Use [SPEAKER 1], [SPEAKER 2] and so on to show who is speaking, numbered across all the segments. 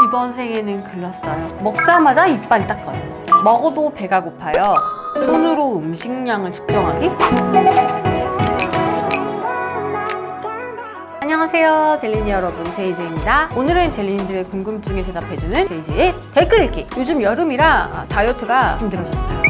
[SPEAKER 1] 이번 생에는 글렀어요. 먹자마자 이빨이 닦여요. 먹어도 배가 고파요. 손으로 음식량을 측정하기? 안녕하세요, 젤리니 여러분, 제이제입니다. 오늘은 젤리니들의 궁금증에 대답해주는 제이제의 댓글 읽기. 요즘 여름이라 다이어트가 힘들어졌어요.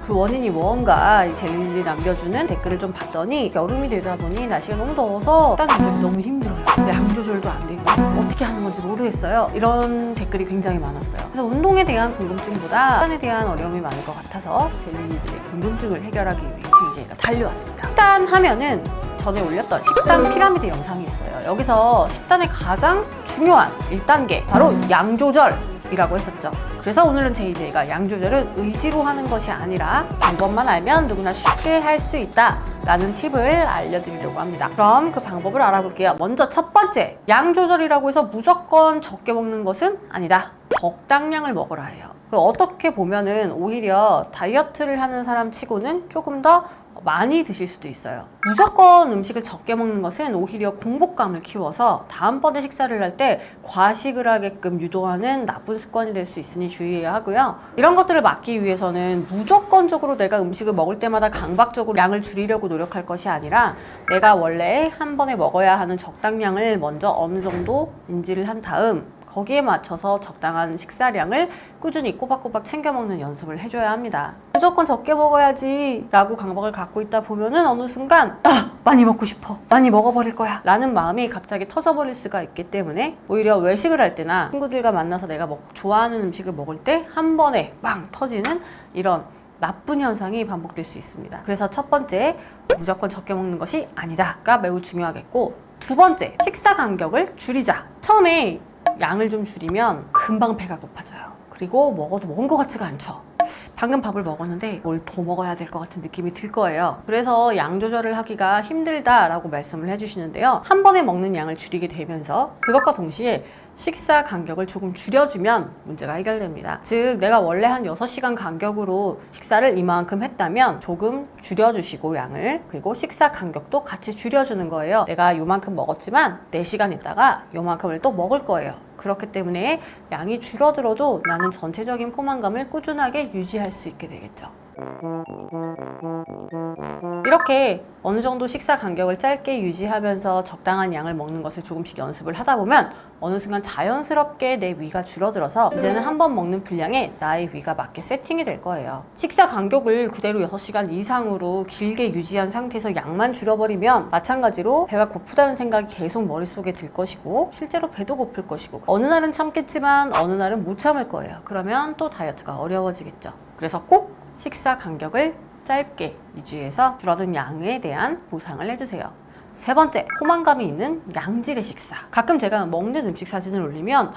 [SPEAKER 1] 그 원인이 뭔가 젤리들이 남겨주는 댓글을 좀 봤더니 여름이 되다 보니 날씨가 너무 더워서 식단 조절이 너무 힘들어요. 양 조절도 안 되고 어떻게 하는 건지 모르겠어요. 이런 댓글이 굉장히 많았어요. 그래서 운동에 대한 궁금증보다 식단에 대한 어려움이 많을 것 같아서 젤리들의 궁금증을 해결하기 위해 제이제이가 달려왔습니다. 식단 하면은 전에 올렸던 식단 피라미드 영상이 있어요. 여기서 식단의 가장 중요한 1단계 바로 양 조절이라고 했었죠. 그래서 오늘은 제이제이가 양 조절은 의지로 하는 것이 아니라 방법만 알면 누구나 쉽게 할 수 있다 라는 팁을 알려드리려고 합니다. 그럼 그 방법을 알아볼게요. 먼저 첫 번째, 양 조절이라고 해서 무조건 적게 먹는 것은 아니다. 적당량을 먹으라 해요. 어떻게 보면은 오히려 다이어트를 하는 사람 치고는 조금 더 많이 드실 수도 있어요. 무조건 음식을 적게 먹는 것은 오히려 공복감을 키워서 다음번에 식사를 할 때 과식을 하게끔 유도하는 나쁜 습관이 될 수 있으니 주의해야 하고요. 이런 것들을 막기 위해서는 무조건적으로 내가 음식을 먹을 때마다 강박적으로 양을 줄이려고 노력할 것이 아니라 내가 원래 한 번에 먹어야 하는 적당량을 먼저 어느 정도 인지를 한 다음 거기에 맞춰서 적당한 식사량을 꾸준히 꼬박꼬박 챙겨 먹는 연습을 해줘야 합니다. 무조건 적게 먹어야지 라고 강박을 갖고 있다 보면은 어느 순간 많이 먹고 싶어, 많이 먹어버릴 거야 라는 마음이 갑자기 터져버릴 수가 있기 때문에 오히려 외식을 할 때나 친구들과 만나서 내가 좋아하는 음식을 먹을 때 한 번에 빵 터지는 이런 나쁜 현상이 반복될 수 있습니다. 그래서 첫 번째, 무조건 적게 먹는 것이 아니다가 매우 중요하겠고, 두 번째, 식사 간격을 줄이자. 처음에 양을 좀 줄이면 금방 배가 고파져요. 그리고 먹어도 먹은 것 같지가 않죠. 방금 밥을 먹었는데 뭘 더 먹어야 될 것 같은 느낌이 들 거예요. 그래서 양 조절을 하기가 힘들다라고 말씀을 해주시는데요. 한 번에 먹는 양을 줄이게 되면서 그것과 동시에 식사 간격을 조금 줄여주면 문제가 해결됩니다. 즉 내가 원래 한 6시간 간격으로 식사를 이만큼 했다면 조금 줄여주시고 양을, 그리고 식사 간격도 같이 줄여주는 거예요. 내가 요만큼 먹었지만 4시간 있다가 요만큼을 또 먹을 거예요. 그렇기 때문에 양이 줄어들어도 나는 전체적인 포만감을 꾸준하게 유지할 수 있게 되겠죠. 이렇게 어느 정도 식사 간격을 짧게 유지하면서 적당한 양을 먹는 것을 조금씩 연습을 하다 보면 어느 순간 자연스럽게 내 위가 줄어들어서 이제는 한 번 먹는 분량에 나의 위가 맞게 세팅이 될 거예요. 식사 간격을 그대로 6시간 이상으로 길게 유지한 상태에서 양만 줄여버리면 마찬가지로 배가 고프다는 생각이 계속 머릿속에 들 것이고 실제로 배도 고플 것이고 어느 날은 참겠지만 어느 날은 못 참을 거예요. 그러면 또 다이어트가 어려워지겠죠. 그래서 꼭 식사 간격을 짧게 유지해서 줄어든 양에 대한 보상을 해주세요. 세 번째, 포만감이 있는 양질의 식사. 가끔 제가 먹는 음식 사진을 올리면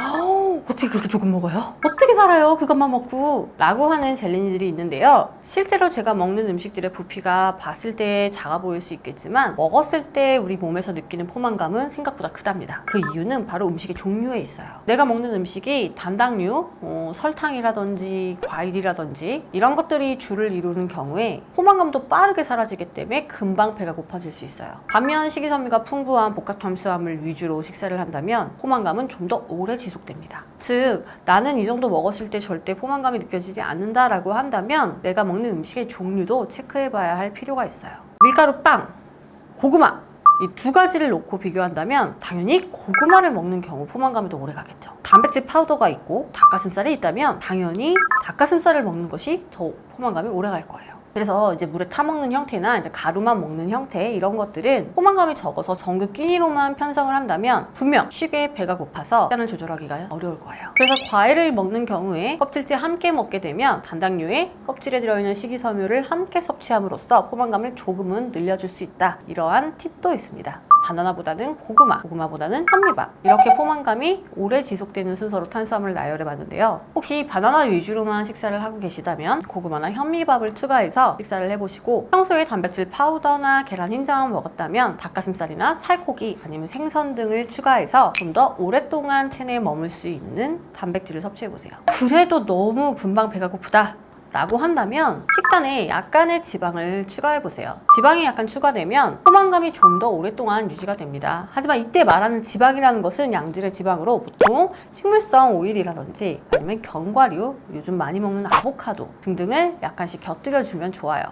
[SPEAKER 1] 어떻게 그렇게 조금 먹어요? 어떻게 살아요? 그것만 먹고 라고 하는 젤리니들이 있는데요. 실제로 제가 먹는 음식들의 부피가 봤을 때 작아 보일 수 있겠지만 먹었을 때 우리 몸에서 느끼는 포만감은 생각보다 크답니다. 그 이유는 바로 음식의 종류에 있어요. 내가 먹는 음식이 단당류, 설탕이라든지 과일이라든지 이런 것들이 주를 이루는 경우에 포만감도 빠르게 사라지기 때문에 금방 배가 고파질 수 있어요. 반면 식이섬유가 풍부한 복합 탄수화물 위주로 식사를 한다면 포만감은 좀 더 오래 지속됩니다. 즉 나는 이 정도 먹었을 때 절대 포만감이 느껴지지 않는다라고 한다면 내가 먹는 음식의 종류도 체크해봐야 할 필요가 있어요. 밀가루 빵, 고구마 이 두 가지를 놓고 비교한다면 당연히 고구마를 먹는 경우 포만감이 더 오래 가겠죠. 단백질 파우더가 있고 닭가슴살이 있다면 당연히 닭가슴살을 먹는 것이 더 포만감이 오래 갈 거예요. 그래서 이제 물에 타먹는 형태나 이제 가루만 먹는 형태 이런 것들은 포만감이 적어서 전극 끼니로만 편성을 한다면 분명 쉽게 배가 고파서 식단을 조절하기가 어려울 거예요. 그래서 과일을 먹는 경우에 껍질째 함께 먹게 되면 단당류에 껍질에 들어있는 식이섬유를 함께 섭취함으로써 포만감을 조금은 늘려줄 수 있다. 이러한 팁도 있습니다. 바나나보다는 고구마보다는 현미밥 이렇게 포만감이 오래 지속되는 순서로 탄수화물을 나열해 봤는데요. 혹시 바나나 위주로만 식사를 하고 계시다면 고구마나 현미밥을 추가해서 식사를 해보시고 평소에 단백질 파우더나 계란 흰자만 먹었다면 닭가슴살이나 살코기 아니면 생선 등을 추가해서 좀 더 오랫동안 체내에 머물 수 있는 단백질을 섭취해보세요. 그래도 너무 금방 배가 고프다 라고 한다면 식단에 약간의 지방을 추가해보세요. 지방이 약간 추가되면 포만감이 좀 더 오랫동안 유지가 됩니다. 하지만 이때 말하는 지방이라는 것은 양질의 지방으로 보통 식물성 오일이라든지 아니면 견과류, 요즘 많이 먹는 아보카도 등등을 약간씩 곁들여주면 좋아요.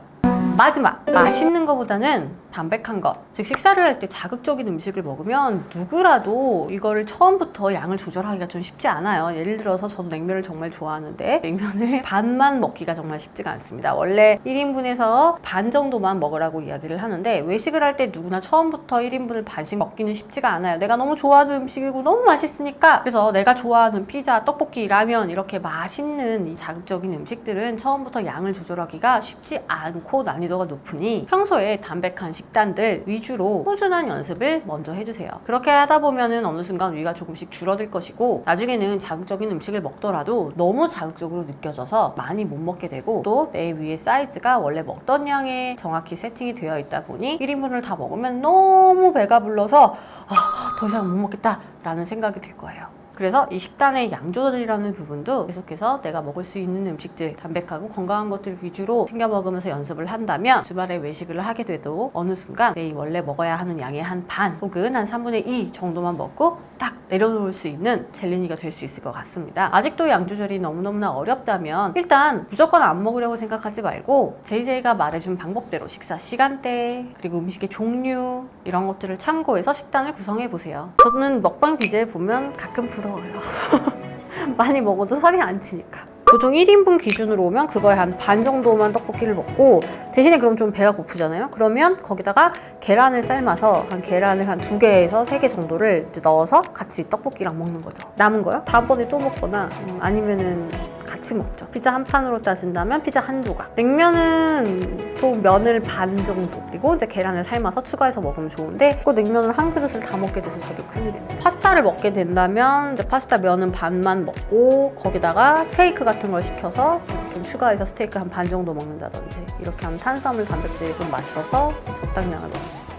[SPEAKER 1] 마지막, 맛있는 것보다는 담백한 것, 즉 식사를 할 때 자극적인 음식을 먹으면 누구라도 이거를 처음부터 양을 조절하기가 좀 쉽지 않아요. 예를 들어서 저도 냉면을 정말 좋아하는데 냉면을 반만 먹기가 정말 쉽지가 않습니다. 원래 1인분에서 반 정도만 먹으라고 이야기를 하는데 외식을 할 때 누구나 처음부터 1인분을 반씩 먹기는 쉽지가 않아요. 내가 너무 좋아하는 음식이고 너무 맛있으니까. 그래서 내가 좋아하는 피자, 떡볶이, 라면 이렇게 맛있는 이 자극적인 음식들은 처음부터 양을 조절하기가 쉽지 않고 난이도가 높으니 평소에 담백한 식단들 위주로 꾸준한 연습을 먼저 해주세요. 그렇게 하다 보면은 어느 순간 위가 조금씩 줄어들 것이고 나중에는 자극적인 음식을 먹더라도 너무 자극적으로 느껴져서 많이 못 먹게 되고 또 내 위의 사이즈가 원래 먹던 양에 정확히 세팅이 되어 있다 보니 1인분을 다 먹으면 너무 배가 불러서 더 이상 못 먹겠다 라는 생각이 들 거예요. 그래서 이 식단의 양 조절이라는 부분도 계속해서 내가 먹을 수 있는 음식들, 담백하고 건강한 것들 위주로 챙겨 먹으면서 연습을 한다면 주말에 외식을 하게 돼도 어느 순간 내 원래 먹어야 하는 양의 한 반 혹은 한 3분의 2 정도만 먹고 딱 내려놓을 수 있는 젤리니가 될 수 있을 것 같습니다. 아직도 양 조절이 너무너무나 어렵다면 일단 무조건 안 먹으려고 생각하지 말고 JJ가 말해준 방법대로 식사 시간대 그리고 음식의 종류 이런 것들을 참고해서 식단을 구성해 보세요. 저는 먹방 BJ 보면 가끔 부러워요. 많이 먹어도 살이 안 찌니까. 보통 1인분 기준으로 오면 그거에 한 반 정도만 떡볶이를 먹고 대신에 그럼 좀 배가 고프잖아요. 그러면 거기다가 계란을 삶아서 계란을 한 2개에서 3개 정도를 이제 넣어서 같이 떡볶이랑 먹는 거죠. 남은 거요? 다음번에 또 먹거나 아니면은 같이 먹죠. 피자 한 판으로 따진다면 피자 한 조각. 냉면은 또 면을 반 정도 그리고 이제 계란을 삶아서 추가해서 먹으면 좋은데 그 냉면을 한 그릇을 다 먹게 돼서 저도 큰일이에요. 파스타를 먹게 된다면 이제 파스타 면은 반만 먹고 거기다가 스테이크 같은 걸 시켜서 좀 추가해서 스테이크 한 반 정도 먹는다든지 이렇게 하면 탄수화물 단백질 좀 맞춰서 적당량을 먹으시고